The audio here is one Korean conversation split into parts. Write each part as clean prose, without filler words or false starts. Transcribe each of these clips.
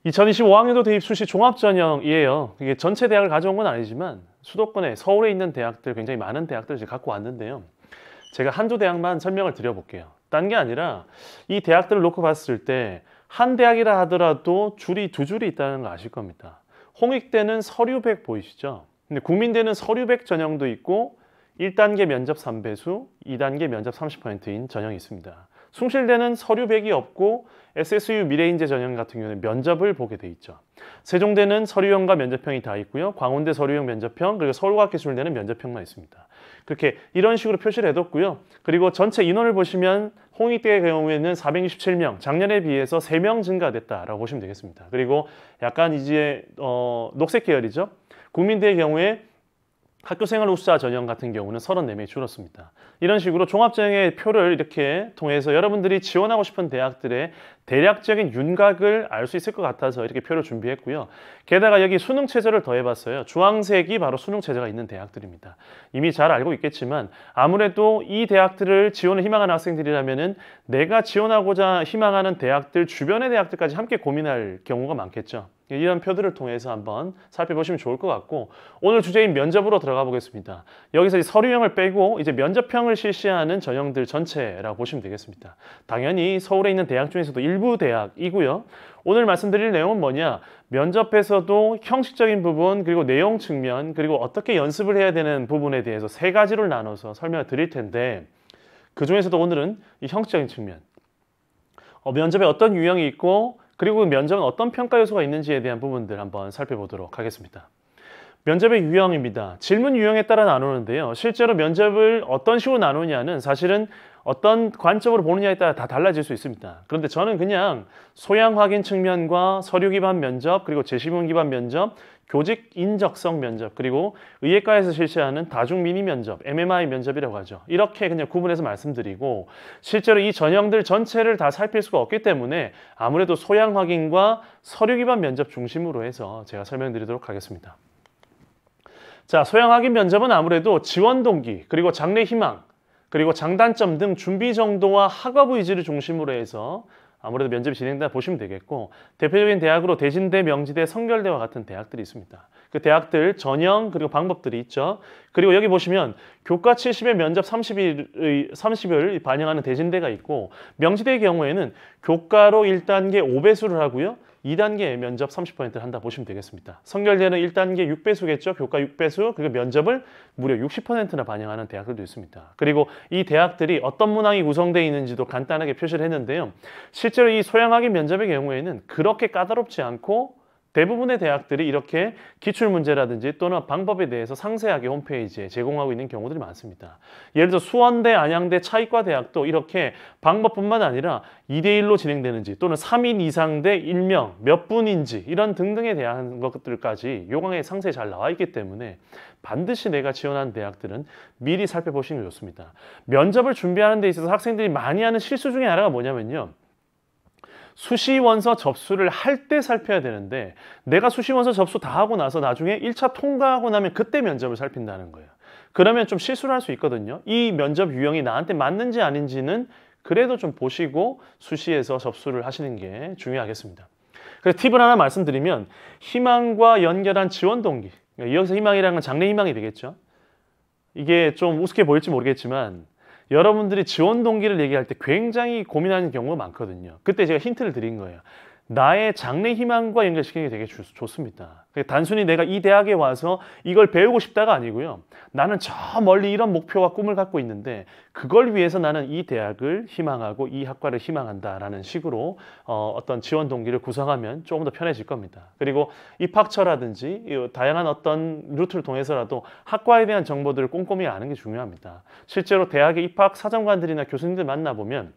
2025학년도 대입 수시 종합전형이에요. 이게 전체 대학을 가져온 건 아니지만 수도권에 서울에 있는 대학들 굉장히 많은 대학들을 이제 갖고 왔는데요. 제가 한두 대학만 설명을 드려볼게요. 딴 게 아니라 이 대학들을 놓고 봤을 때 한 대학이라 하더라도 줄이 두 줄이 있다는 거 아실 겁니다. 홍익대는 서류백 보이시죠? 근데 국민대는 서류백 전형도 있고 1단계 면접 3배수, 2단계 면접 30%인 전형이 있습니다. 숭실대는 서류백이 없고 SSU 미래인재 전형 같은 경우는 면접을 보게 돼 있죠. 세종대는 서류형과 면접형이 다 있고요. 광운대 서류형 면접형, 그리고 서울과학기술대는 면접형만 있습니다. 그렇게 이런 식으로 표시를 해뒀고요. 그리고 전체 인원을 보시면 홍익대의 경우에는 467명, 작년에 비해서 3명 증가됐다라고 보시면 되겠습니다. 그리고 약간 이제 녹색 계열이죠. 국민대의 경우에 학교생활 우수자 전형 같은 경우는 34명이 줄었습니다. 이런 식으로 종합전형의 표를 이렇게 통해서 여러분들이 지원하고 싶은 대학들의 대략적인 윤곽을 알 수 있을 것 같아서 이렇게 표를 준비했고요. 게다가 여기 수능 체제를 더해봤어요. 주황색이 바로 수능 체제가 있는 대학들입니다. 이미 잘 알고 있겠지만 아무래도 이 대학들을 지원을 희망하는 학생들이라면은 내가 지원하고자 희망하는 대학들 주변의 대학들까지 함께 고민할 경우가 많겠죠. 이런 표들을 통해서 한번 살펴보시면 좋을 것 같고, 오늘 주제인 면접으로 들어가 보겠습니다. 여기서 서류형을 빼고 이제 면접형을 실시하는 전형들 전체라고 보시면 되겠습니다. 당연히 서울에 있는 대학 중에서도 일부 대학이고요. 오늘 말씀드릴 내용은 뭐냐? 면접에서도 형식적인 부분, 그리고 내용 측면, 그리고 어떻게 연습을 해야 되는 부분에 대해서 세 가지로 나눠서 설명을 드릴 텐데, 그 중에서도 오늘은 이 형식적인 측면, 면접에 어떤 유형이 있고, 그리고 면접은 어떤 평가 요소가 있는지에 대한 부분들 한번 살펴보도록 하겠습니다. 면접의 유형입니다. 질문 유형에 따라 나누는데요. 실제로 면접을 어떤 식으로 나누냐는 사실은 어떤 관점으로 보느냐에 따라 다 달라질 수 있습니다. 그런데 저는 그냥 소양 확인 측면과 서류 기반 면접, 그리고 제시문 기반 면접, 교직 인적성 면접, 그리고 의예과에서 실시하는 다중 미니 면접, MMI 면접이라고 하죠. 이렇게 그냥 구분해서 말씀드리고, 실제로 이 전형들 전체를 다 살필 수가 없기 때문에 아무래도 소양 확인과 서류 기반 면접 중심으로 해서 제가 설명드리도록 하겠습니다. 자, 소양 확인 면접은 아무래도 지원 동기, 그리고 장래 희망, 그리고 장단점 등 준비 정도와 학업 의지를 중심으로 해서 아무래도 면접이 진행된다 보시면 되겠고, 대표적인 대학으로 대진대, 명지대, 성결대와 같은 대학들이 있습니다. 그 대학들 전형 그리고 방법들이 있죠. 그리고 여기 보시면 교과 70에 면접 30을 반영하는 대진대가 있고, 명지대의 경우에는 교과로 1단계 5배수를 하고요. 2단계 면접 30%를 한다 보시면 되겠습니다. 성결대는 1단계 6배수겠죠. 교과 6배수, 그리고 면접을 무려 60%나 반영하는 대학들도 있습니다. 그리고 이 대학들이 어떤 문항이 구성되어 있는지도 간단하게 표시를 했는데요. 실제로 이 소양학위 면접의 경우에는 그렇게 까다롭지 않고 대부분의 대학들이 이렇게 기출문제라든지 또는 방법에 대해서 상세하게 홈페이지에 제공하고 있는 경우들이 많습니다. 예를 들어 수원대, 안양대, 차이과 대학도 이렇게 방법뿐만 아니라 2대1로 진행되는지 또는 3인 이상 대 1명, 몇 분인지 이런 등등에 대한 것들까지 요강에 상세히 잘 나와 있기 때문에 반드시 내가 지원한 대학들은 미리 살펴보시는 게 좋습니다. 면접을 준비하는 데 있어서 학생들이 많이 하는 실수 중에 하나가 뭐냐면요. 수시 원서 접수를 할 때 살펴야 되는데 내가 수시 원서 접수 다 하고 나서 나중에 1차 통과하고 나면 그때 면접을 살핀다는 거예요. 그러면 좀 실수를 할 수 있거든요. 이 면접 유형이 나한테 맞는지 아닌지는 그래도 좀 보시고 수시에서 접수를 하시는 게 중요하겠습니다. 그래서 팁을 하나 말씀드리면 희망과 연결한 지원 동기, 여기서 희망이라는 건 장래 희망이 되겠죠. 이게 좀 우습게 보일지 모르겠지만 여러분들이 지원 동기를 얘기할 때 굉장히 고민하는 경우가 많거든요. 그때 제가 힌트를 드린 거예요. 나의 장래 희망과 연결시키는 게 되게 좋습니다. 단순히 내가 이 대학에 와서 이걸 배우고 싶다가 아니고요. 나는 저 멀리 이런 목표와 꿈을 갖고 있는데 그걸 위해서 나는 이 대학을 희망하고 이 학과를 희망한다라는 식으로 어떤 지원 동기를 구성하면 조금 더 편해질 겁니다. 그리고 입학처라든지 다양한 어떤 루트를 통해서라도 학과에 대한 정보들을 꼼꼼히 아는 게 중요합니다. 실제로 대학의 입학 사정관들이나 교수님들 만나보면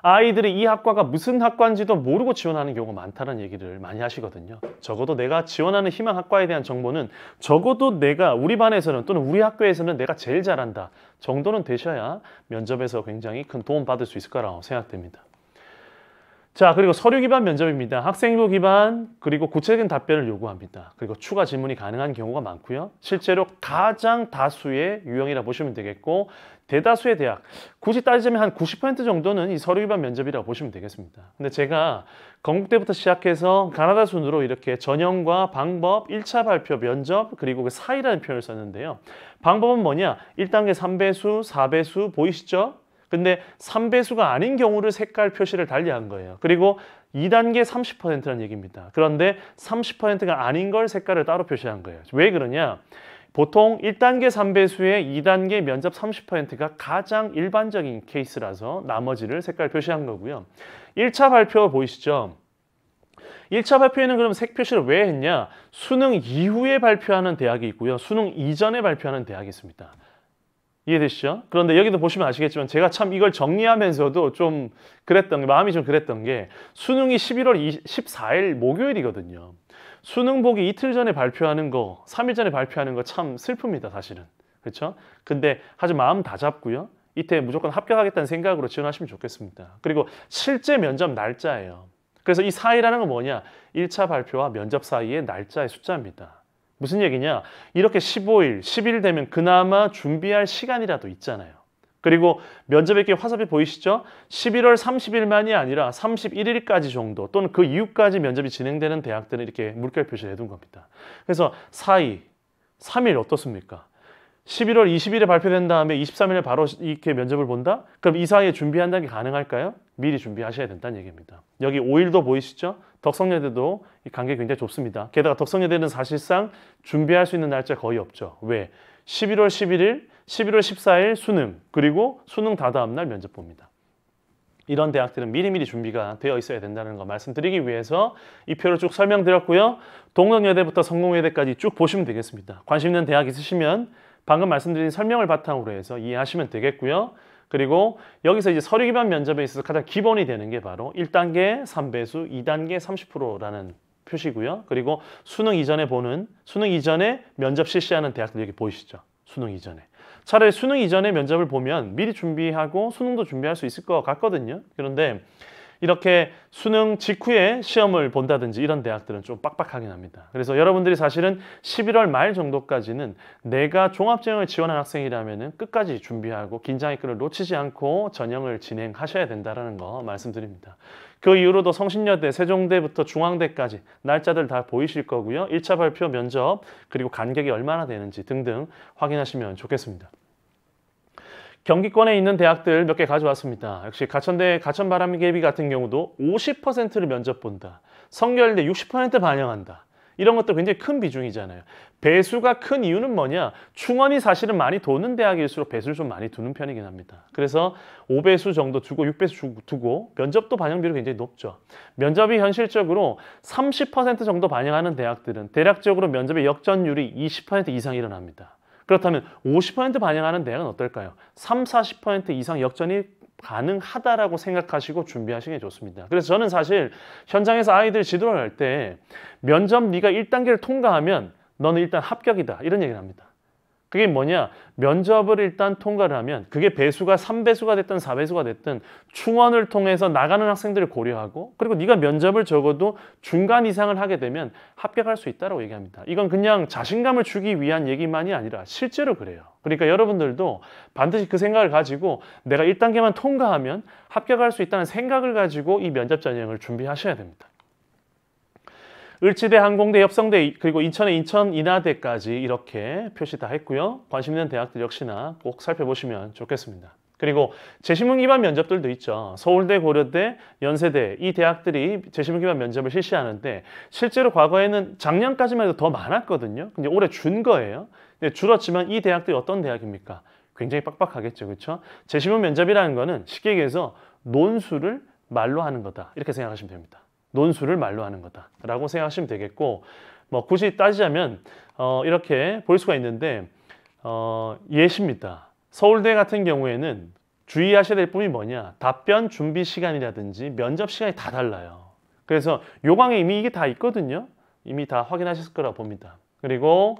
아이들이 이 학과가 무슨 학과인지도 모르고 지원하는 경우가 많다는 얘기를 많이 하시거든요. 적어도 내가 지원하는 희망 학과에 대한 정보는 적어도 내가 우리 반에서는 또는 우리 학교에서는 내가 제일 잘한다 정도는 되셔야 면접에서 굉장히 큰 도움 받을 수 있을 거라고 생각됩니다. 자, 그리고 서류 기반 면접입니다. 학생부 기반, 그리고 구체적인 답변을 요구합니다. 그리고 추가 질문이 가능한 경우가 많고요. 실제로 가장 다수의 유형이라 보시면 되겠고, 대다수의 대학, 굳이 따지자면 한 90% 정도는 이 서류 위반 면접이라고 보시면 되겠습니다. 근데 제가 건국대부터 시작해서 가나다 순으로 이렇게 전형과 방법, 1차 발표, 면접, 그리고 그 사이라는 표현을 썼는데요. 방법은 뭐냐? 1단계 3배수, 4배수 보이시죠? 근데 3배수가 아닌 경우를 색깔 표시를 달리한 거예요. 그리고 2단계 30%라는 얘기입니다. 그런데 30%가 아닌 걸 색깔을 따로 표시한 거예요. 왜 그러냐? 보통 1단계 3배수의 2단계 면접 30%가 가장 일반적인 케이스라서 나머지를 색깔 표시한 거고요. 1차 발표 보이시죠? 1차 발표에는 그럼 색 표시를 왜 했냐? 수능 이후에 발표하는 대학이 있고요. 수능 이전에 발표하는 대학이 있습니다. 이해되시죠? 그런데 여기도 보시면 아시겠지만 제가 참 이걸 정리하면서도 좀 그랬던 게, 마음이 좀 그랬던 게 수능이 11월 14일 목요일이거든요. 수능 보기 이틀 전에 발표하는 거, 3일 전에 발표하는 거 참 슬픕니다, 사실은. 그렇죠? 근데 아주 마음 다 잡고요. 이때 무조건 합격하겠다는 생각으로 지원하시면 좋겠습니다. 그리고 실제 면접 날짜예요. 그래서 이 사이라는 건 뭐냐? 1차 발표와 면접 사이의 날짜의 숫자입니다. 무슨 얘기냐? 이렇게 15일, 10일 되면 그나마 준비할 시간이라도 있잖아요. 그리고 면접의 게 화살표 보이시죠? 11월 30일만이 아니라 31일까지 정도 또는 그 이후까지 면접이 진행되는 대학들은 이렇게 물결 표시를 해둔 겁니다. 그래서 사이, 3일 어떻습니까? 11월 20일에 발표된 다음에 23일에 바로 이렇게 면접을 본다? 그럼 이 사이에 준비한다는 게 가능할까요? 미리 준비하셔야 된다는 얘기입니다. 여기 5일도 보이시죠? 덕성여대도 이 관계 굉장히 좁습니다. 게다가 덕성여대는 사실상 준비할 수 있는 날짜 거의 없죠. 왜? 11월 11일, 11월 14일 수능, 그리고 수능 다다음 날 면접 봅니다. 이런 대학들은 미리미리 준비가 되어 있어야 된다는 거 말씀드리기 위해서 이 표를 쭉 설명드렸고요. 동덕여대부터 성공여대까지 쭉 보시면 되겠습니다. 관심 있는 대학 있으시면 방금 말씀드린 설명을 바탕으로 해서 이해하시면 되겠고요. 그리고 여기서 이제 서류 기반 면접에 있어서 가장 기본이 되는 게 바로 1단계 3배수, 2단계 30%라는 표시고요. 그리고 수능 이전에 면접 실시하는 대학들 여기 보이시죠? 수능 이전에. 차라리 수능 이전에 면접을 보면 미리 준비하고 수능도 준비할 수 있을 것 같거든요. 그런데 이렇게 수능 직후에 시험을 본다든지 이런 대학들은 좀 빡빡하긴 합니다. 그래서 여러분들이 사실은 11월 말 정도까지는 내가 종합전형을 지원한 학생이라면 끝까지 준비하고 긴장의 끈을 놓치지 않고 전형을 진행하셔야 된다는 거 말씀드립니다. 그 이후로도 성신여대, 세종대부터 중앙대까지 날짜들 다 보이실 거고요. 1차 발표, 면접, 그리고 간격이 얼마나 되는지 등등 확인하시면 좋겠습니다. 경기권에 있는 대학들 몇 개 가져왔습니다. 역시 가천대, 가천바람개비 같은 경우도 50%를 면접 본다. 성결대 60% 반영한다. 이런 것도 굉장히 큰 비중이잖아요. 배수가 큰 이유는 뭐냐? 충원이 사실은 많이 도는 대학일수록 배수를 좀 많이 두는 편이긴 합니다. 그래서 5배수 정도 두고 6배수 두고 면접도 반영 비율이 굉장히 높죠. 면접이 현실적으로 30% 정도 반영하는 대학들은 대략적으로 면접의 역전율이 20% 이상 일어납니다. 그렇다면 50% 반영하는 대학은 어떨까요? 30~40% 이상 역전이 가능하다라고 생각하시고 준비하시는 게 좋습니다. 그래서 저는 사실 현장에서 아이들 지도를 할 때 면접 네가 1단계를 통과하면 너는 일단 합격이다 이런 얘기를 합니다. 그게 뭐냐? 면접을 일단 통과를 하면 그게 배수가 3배수가 됐든 4배수가 됐든 충원을 통해서 나가는 학생들을 고려하고 그리고 네가 면접을 적어도 중간 이상을 하게 되면 합격할 수 있다고 얘기합니다. 이건 그냥 자신감을 주기 위한 얘기만이 아니라 실제로 그래요. 그러니까 여러분들도 반드시 그 생각을 가지고 내가 1단계만 통과하면 합격할 수 있다는 생각을 가지고 이 면접 전형을 준비하셔야 됩니다. 을지대, 항공대, 협성대, 그리고 인천의 인천인하대까지 이렇게 표시 다 했고요. 관심 있는 대학들 역시나 꼭 살펴보시면 좋겠습니다. 그리고 재신문 기반 면접들도 있죠. 서울대, 고려대, 연세대 이 대학들이 재신문 기반 면접을 실시하는데 실제로 과거에는 작년까지만 해도 더 많았거든요. 근데 올해 준 거예요. 근데 줄었지만 이 대학들이 어떤 대학입니까? 굉장히 빡빡하겠죠. 그렇죠? 재신문 면접이라는 거는 쉽게 얘기해서 논술을 말로 하는 거다. 이렇게 생각하시면 됩니다. 논술을 말로 하는 거다라고 생각하시면 되겠고 뭐 굳이 따지자면 이렇게 볼 수가 있는데 예시입니다. 서울대 같은 경우에는 주의하셔야 될 부분이 뭐냐? 답변 준비 시간이라든지 면접 시간이 다 달라요. 그래서 요강에 이미 이게 다 있거든요. 이미 다 확인하셨을 거라고 봅니다. 그리고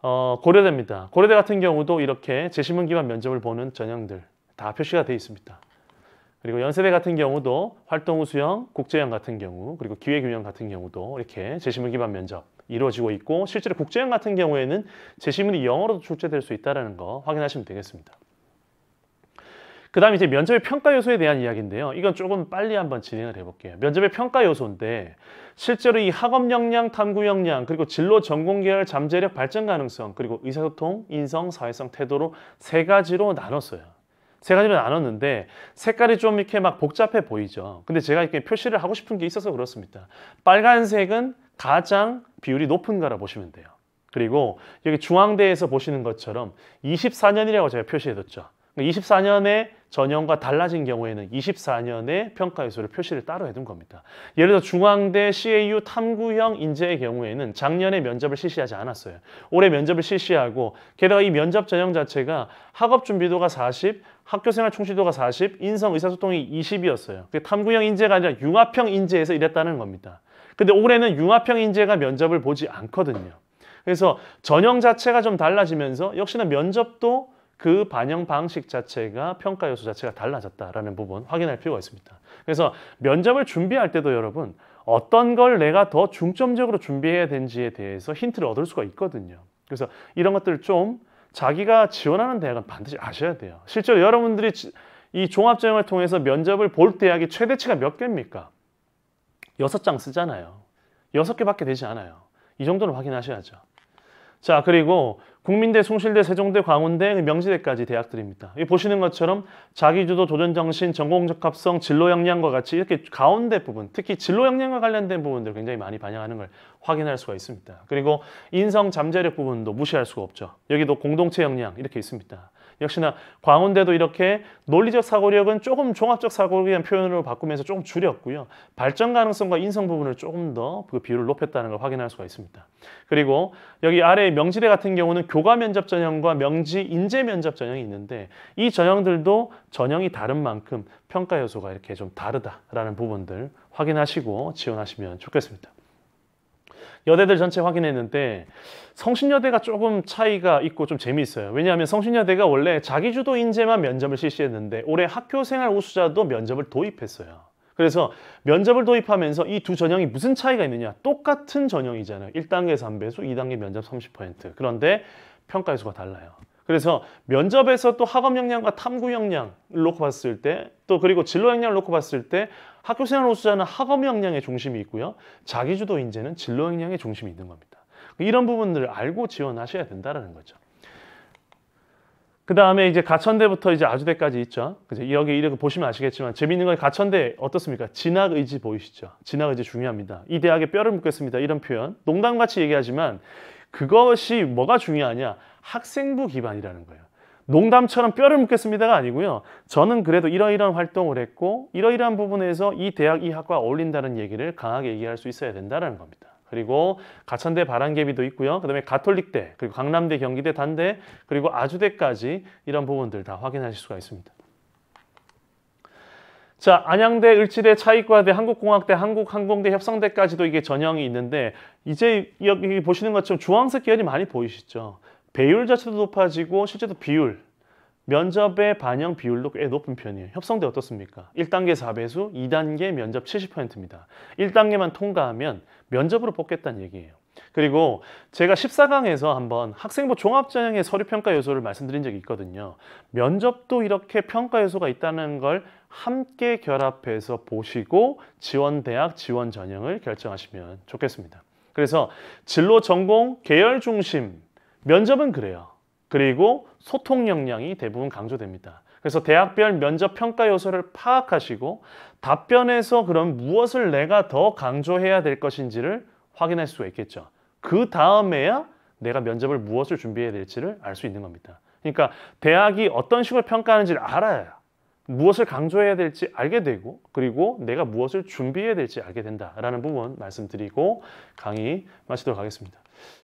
고려대입니다. 고려대 같은 경우도 이렇게 재신문 기반 면접을 보는 전형들 다 표시가 되어 있습니다. 그리고 연세대 같은 경우도 활동우수형, 국제형 같은 경우, 그리고 기회균형 같은 경우도 이렇게 재신문 기반 면접 이루어지고 있고 실제로 국제형 같은 경우에는 재신문이 영어로도 출제될 수 있다는 거 확인하시면 되겠습니다. 그다음에 이제 면접의 평가 요소에 대한 이야기인데요. 이건 조금 빨리 한번 진행을 해볼게요. 면접의 평가 요소인데 실제로 이 학업 역량, 탐구 역량, 그리고 진로 전공 계열 잠재력 발전 가능성, 그리고 의사소통, 인성, 사회성, 태도로 세 가지로 나눴어요. 세 가지로 나눴는데 색깔이 좀 이렇게 막 복잡해 보이죠. 근데 제가 이렇게 표시를 하고 싶은 게 있어서 그렇습니다. 빨간색은 가장 비율이 높은 거라 보시면 돼요. 그리고 여기 중앙대에서 보시는 것처럼 24년이라고 제가 표시해뒀죠. 24년의 전형과 달라진 경우에는 24년의 평가 요소를 표시를 따로 해둔 겁니다. 예를 들어 중앙대 CAU 탐구형 인재의 경우에는 작년에 면접을 실시하지 않았어요. 올해 면접을 실시하고 게다가 이 면접 전형 자체가 학업 준비도가 40, 학교생활 충실도가 40, 인성 의사소통이 20이었어요. 탐구형 인재가 아니라 융합형 인재에서 이랬다는 겁니다. 근데 올해는 융합형 인재가 면접을 보지 않거든요. 그래서 전형 자체가 좀 달라지면서 역시나 면접도 그 반영 방식 자체가 평가 요소 자체가 달라졌다라는 부분 확인할 필요가 있습니다. 그래서 면접을 준비할 때도 여러분 어떤 걸 내가 더 중점적으로 준비해야 되는지에 대해서 힌트를 얻을 수가 있거든요. 그래서 이런 것들을 좀 자기가 지원하는 대학은 반드시 아셔야 돼요. 실제로 여러분들이 이 종합전형을 통해서 면접을 볼 대학이 최대치가 몇 개입니까? 6장 쓰잖아요. 6개밖에 되지 않아요. 이 정도는 확인하셔야죠. 자, 그리고 국민대, 숭실대, 세종대, 광운대, 명지대까지 대학들입니다. 여기 보시는 것처럼 자기주도, 도전정신, 전공적합성, 진로 역량과 같이 이렇게 가운데 부분, 특히 진로 역량과 관련된 부분들 굉장히 많이 반영하는 걸 확인할 수가 있습니다. 그리고 인성, 잠재력 부분도 무시할 수가 없죠. 여기도 공동체 역량 이렇게 있습니다. 역시나 광운대도 이렇게 논리적 사고력은 조금 종합적 사고력이라는 표현으로 바꾸면서 조금 줄였고요. 발전 가능성과 인성 부분을 조금 더 그 비율을 높였다는 걸 확인할 수가 있습니다. 그리고 여기 아래 명지대 같은 경우는 교과 면접 전형과 명지 인재 면접 전형이 있는데 이 전형들도 전형이 다른 만큼 평가 요소가 이렇게 좀 다르다라는 부분들 확인하시고 지원하시면 좋겠습니다. 여대들 전체 확인했는데 성신여대가 조금 차이가 있고 좀 재미있어요. 왜냐하면 성신여대가 원래 자기주도 인재만 면접을 실시했는데 올해 학교생활 우수자도 면접을 도입했어요. 그래서 면접을 도입하면서 이 두 전형이 무슨 차이가 있느냐? 똑같은 전형이잖아요. 1단계 3배수, 2단계 면접 30%. 그런데 평가 요소가 달라요. 그래서 면접에서 또 학업 역량과 탐구 역량을 놓고 봤을 때 또 그리고 진로 역량을 놓고 봤을 때 학교생활 우수자는 학업 역량의 중심이 있고요. 자기주도 인재는 진로 역량의 중심이 있는 겁니다. 이런 부분들을 알고 지원하셔야 된다는 거죠. 그 다음에 이제 가천대부터 이제 아주대까지 있죠. 여기 이렇게 보시면 아시겠지만 재미있는 건 가천대 어떻습니까? 진학 의지 보이시죠? 진학 의지 중요합니다. 이 대학에 뼈를 묻겠습니다. 이런 표현. 농담같이 얘기하지만 그것이 뭐가 중요하냐? 학생부 기반이라는 거예요. 농담처럼 뼈를 묻겠습니다가 아니고요. 저는 그래도 이러이러한 활동을 했고 이러이러한 부분에서 이 대학, 이 학과가 어울린다는 얘기를 강하게 얘기할 수 있어야 된다는 겁니다. 그리고 가천대 바람개비도 있고요. 그다음에 가톨릭대, 그리고 강남대, 경기대, 단대, 그리고 아주대까지 이런 부분들 다 확인하실 수가 있습니다. 자, 안양대, 을지대, 차이과대, 한국공학대, 한국항공대, 협성대까지도 이게 전형이 있는데 이제 여기 보시는 것처럼 주황색 계열이 많이 보이시죠? 배율 자체도 높아지고 실제로 비율, 면접의 반영 비율도 꽤 높은 편이에요. 협성대 어떻습니까? 1단계 4배수, 2단계 면접 70%입니다. 1단계만 통과하면 면접으로 뽑겠다는 얘기예요. 그리고 제가 14강에서 한번 학생부 종합전형의 서류평가 요소를 말씀드린 적이 있거든요. 면접도 이렇게 평가 요소가 있다는 걸 함께 결합해서 보시고 지원대학, 지원전형을 결정하시면 좋겠습니다. 그래서 진로, 전공, 계열 중심, 면접은 그래요. 그리고 소통 역량이 대부분 강조됩니다. 그래서 대학별 면접 평가 요소를 파악하시고 답변에서 그럼 무엇을 내가 더 강조해야 될 것인지를 확인할 수가 있겠죠. 그 다음에야 내가 면접을 무엇을 준비해야 될지를 알 수 있는 겁니다. 그러니까 대학이 어떤 식으로 평가하는지를 알아야 무엇을 강조해야 될지 알게 되고 그리고 내가 무엇을 준비해야 될지 알게 된다라는 부분 말씀드리고 강의 마치도록 하겠습니다.